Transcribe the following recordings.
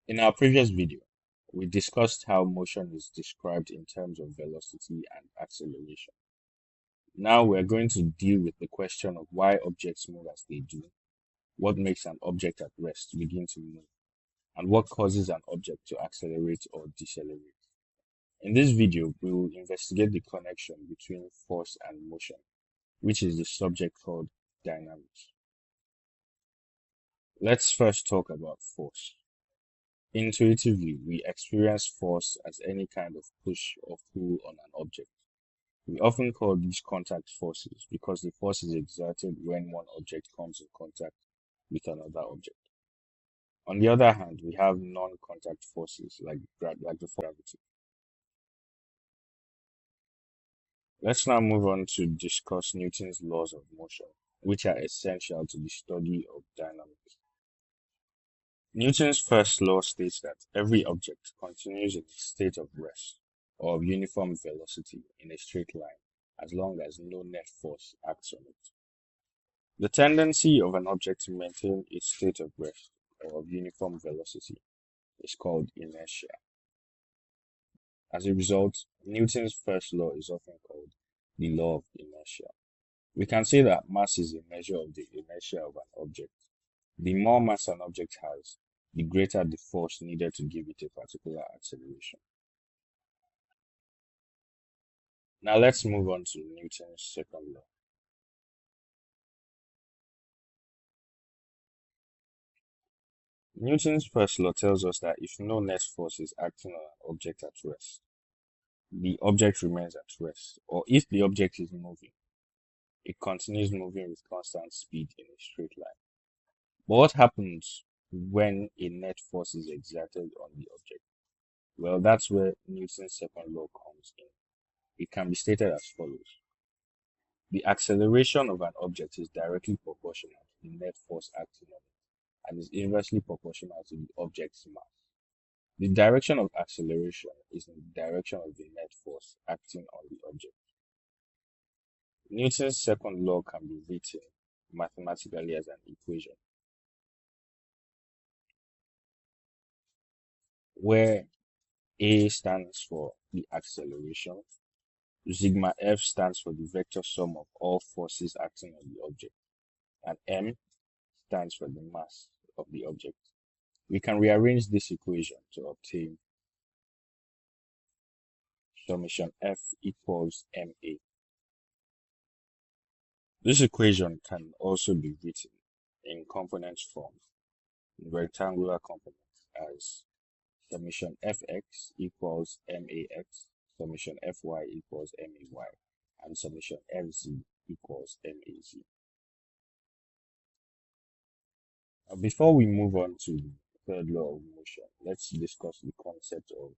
In our previous video, we discussed how motion is described in terms of velocity and acceleration. Now we're going to deal with the question of why objects move as they do, what makes an object at rest begin to move, and what causes an object to accelerate or decelerate. In this video, we will investigate the connection between force and motion, which is the subject called dynamics. Let's first talk about force. Intuitively, we experience force as any kind of push or pull on an object. We often call these contact forces because the force is exerted when one object comes in contact with another object. On the other hand, we have non-contact forces like the force of gravity. Let's now move on to discuss Newton's laws of motion, which are essential to the study of dynamics. Newton's first law states that every object continues in a state of rest or of uniform velocity in a straight line as long as no net force acts on it. The tendency of an object to maintain its state of rest or of uniform velocity is called inertia. As a result, Newton's first law is often called the law of inertia. We can say that mass is a measure of the inertia of an object. The more mass an object has, the greater the force needed to give it a particular acceleration. Now let's move on to Newton's second law. Newton's first law tells us that if no net force is acting on an object at rest, the object remains at rest, or if the object is moving, it continues moving with constant speed in a straight line. But what happens when a net force is exerted on the object? Well, that's where Newton's second law comes in. It can be stated as follows. The acceleration of an object is directly proportional to the net force acting on it and is inversely proportional to the object's mass. The direction of acceleration is in the direction of the net force acting on the object. Newton's second law can be written mathematically as an equation, where A stands for the acceleration, sigma F stands for the vector sum of all forces acting on the object, and M stands for the mass of the object. We can rearrange this equation to obtain summation F equals MA. This equation can also be written in component form, in rectangular components, as summation Fx equals MAx, summation Fy equals MAy, and summation Fz equals MAz. Now, before we move on to the third law of motion, let's discuss the concept of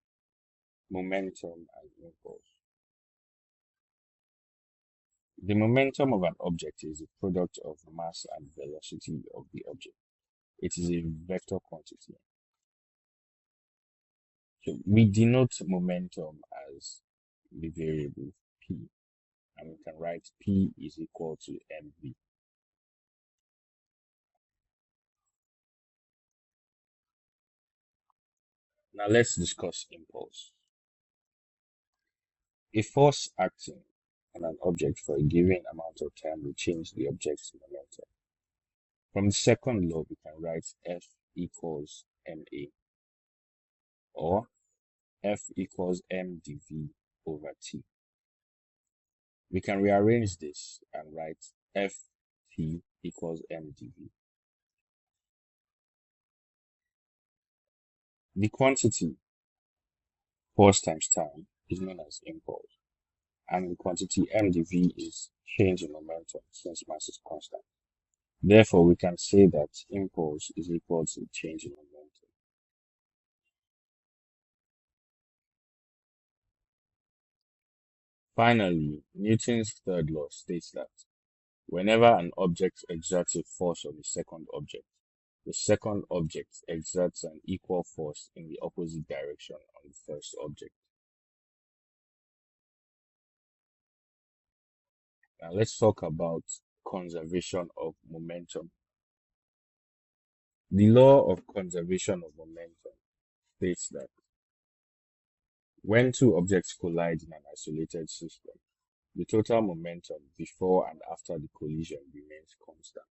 momentum and impulse. The momentum of an object is the product of mass and velocity of the object. It is a vector quantity. So we denote momentum as the variable p, and we can write p is equal to mv. Now let's discuss impulse. A force acting on an object for a given amount of time will change the object's momentum. From the second law, we can write F equals ma, or F equals m dv over t. We can rearrange this and write Ft equals m dv. The quantity, force times time, is known as impulse, and the quantity m dv is change in momentum since mass is constant. Therefore, we can say that impulse is equal to change in momentum. Finally, Newton's third law states that whenever an object exerts a force on the second object, the second object exerts an equal force in the opposite direction on the first object. Now let's talk about conservation of momentum. The law of conservation of momentum states that when two objects collide in an isolated system, the total momentum before and after the collision remains constant.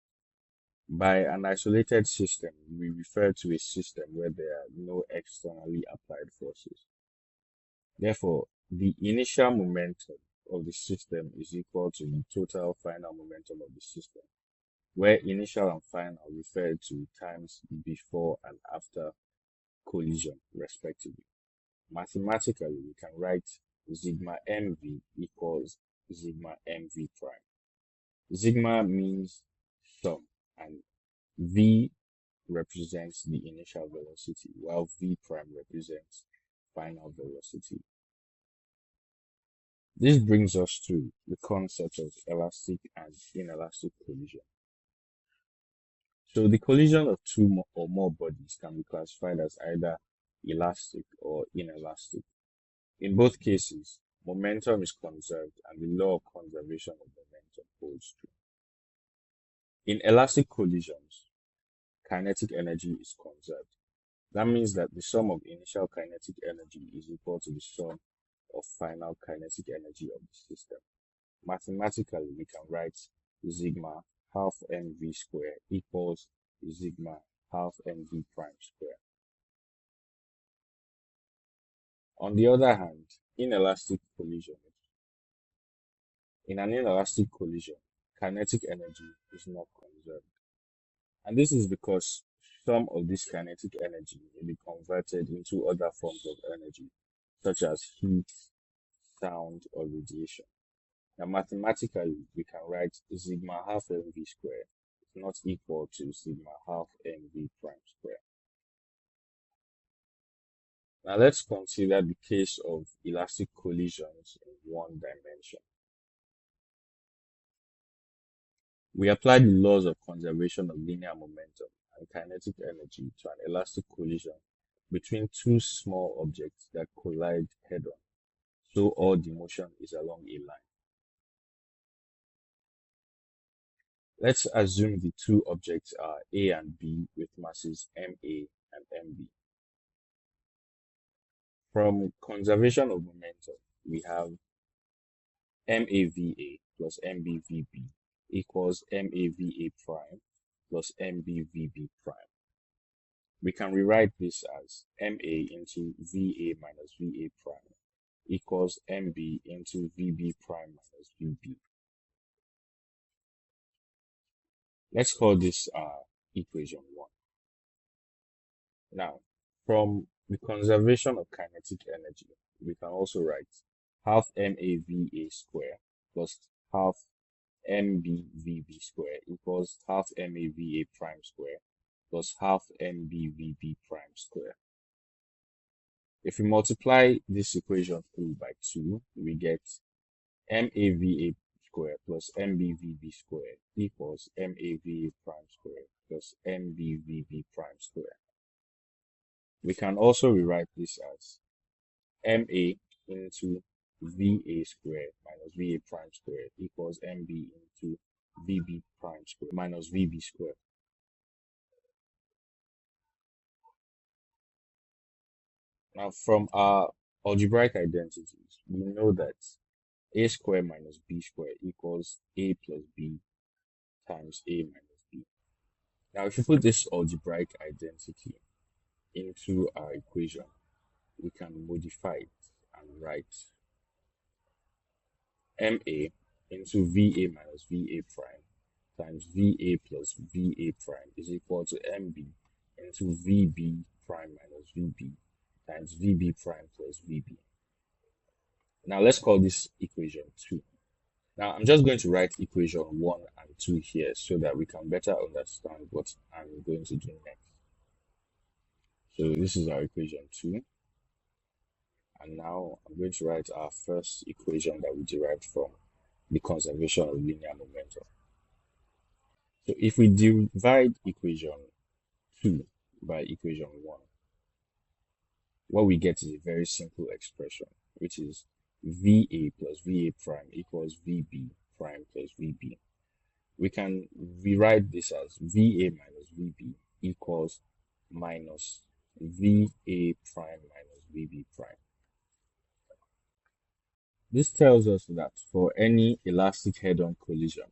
By an isolated system, we refer to a system where there are no externally applied forces. Therefore, the initial momentum of the system is equal to the total final momentum of the system, where initial and final refer to times before and after collision, respectively. Mathematically, we can write sigma mv equals sigma mv prime. Sigma means sum, and v represents the initial velocity, while v prime represents final velocity. This brings us to the concept of elastic and inelastic collision. So the collision of or more bodies can be classified as either elastic or inelastic. In both cases, momentum is conserved and the law of conservation of momentum holds true. In elastic collisions, kinetic energy is conserved. That means that the sum of initial kinetic energy is equal to the sum of final kinetic energy of the system. Mathematically, we can write sigma half mv square equals sigma half mv prime square. On the other hand, inelastic collision. In an inelastic collision, kinetic energy is not conserved. And this is because some of this kinetic energy may be converted into other forms of energy, such as heat, sound, or radiation. Now, mathematically, we can write sigma half mv square is not equal to sigma half mv prime square. Now, let's consider the case of elastic collisions in one dimension. We apply the laws of conservation of linear momentum and kinetic energy to an elastic collision between two small objects that collide head-on, so all the motion is along a line. Let's assume the two objects are A and B with masses ma and mb. From conservation of momentum, we have mava plus mbvb equals mava prime plus mbvb prime. We can rewrite this as ma into va minus va prime equals mb into vb prime minus vb. Let's call this equation 1. Now, from the conservation of kinetic energy, we can also write half mava square plus half mbvb square equals half mava prime square plus half mbvb prime square. If we multiply this equation through by 2, we get mava square plus mbvb square equals mava prime square plus mbvb prime square. We can also rewrite this as ma into va square minus va prime square equals mb into vb prime square minus vb square. Now, from our algebraic identities, we know that a square minus b square equals a plus b times a minus b. Now, if you put this algebraic identity into our equation, we can modify it and write ma into va minus va prime times va plus va prime is equal to mb into vb prime minus vb times vb prime plus vb. Now let's call this equation 2. Now I'm just going to write equation 1 and 2 here so that we can better understand what I'm going to do next. So this is our equation 2. And now I'm going to write our first equation that we derived from the conservation of linear momentum. So if we divide equation 2 by equation 1, what we get is a very simple expression, which is VA plus VA prime equals VB prime plus VB. We can rewrite this as VA minus VB equals minus VA prime minus VB prime. This tells us that for any elastic head-on collision,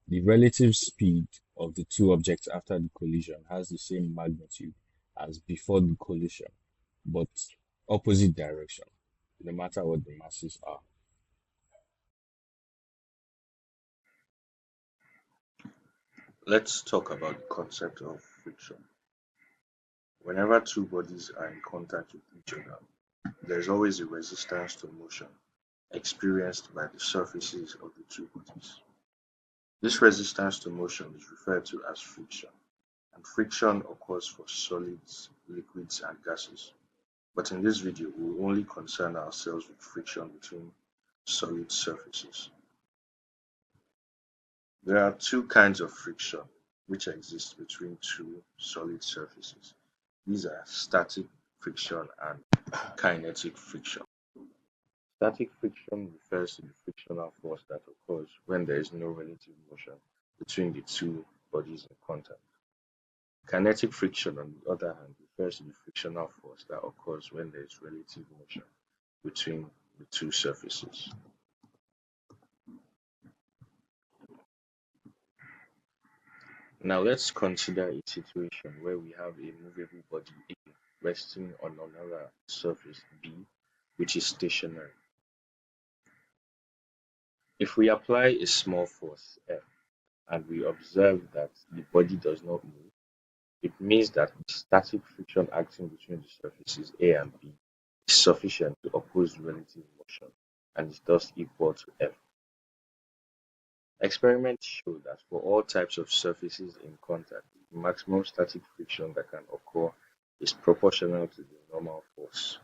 the relative speed of the two objects after the collision has the same magnitude as before the collision, but opposite direction, no matter what the masses are. Let's talk about the concept of friction. Whenever two bodies are in contact with each other, there is always a resistance to motion experienced by the surfaces of the two bodies. This resistance to motion is referred to as friction, and friction occurs for solids, liquids, and gases. But in this video, we will only concern ourselves with friction between solid surfaces. There are two kinds of friction which exist between two solid surfaces. These are static friction and kinetic friction. Static friction refers to the frictional force that occurs when there is no relative motion between the two bodies in contact. Kinetic friction, on the other hand, refers to the frictional force that occurs when there is relative motion between the two surfaces. Now let's consider a situation where we have a movable body A resting on another surface B, which is stationary. If we apply a small force F and we observe that the body does not move, it means that the static friction acting between the surfaces A and B is sufficient to oppose relative motion and is thus equal to F. Experiments show that for all types of surfaces in contact, the maximum static friction that can occur is proportional to the normal force.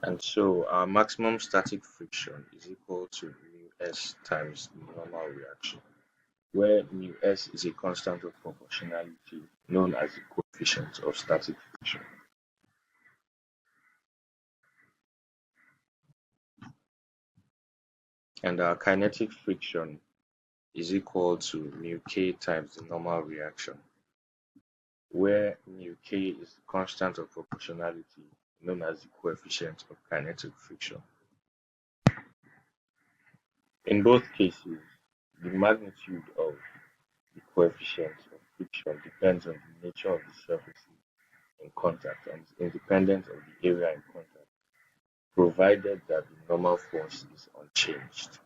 And so our maximum static friction is equal to mu s times the normal reaction, where mu s is a constant of proportionality known as the coefficient of static friction. And our kinetic friction is equal to mu k times the normal reaction, where mu k is the constant of proportionality known as the coefficient of kinetic friction. In both cases, the magnitude of the coefficient of friction depends on the nature of the surface in contact and is independent of the area in contact, provided that the normal force is unchanged.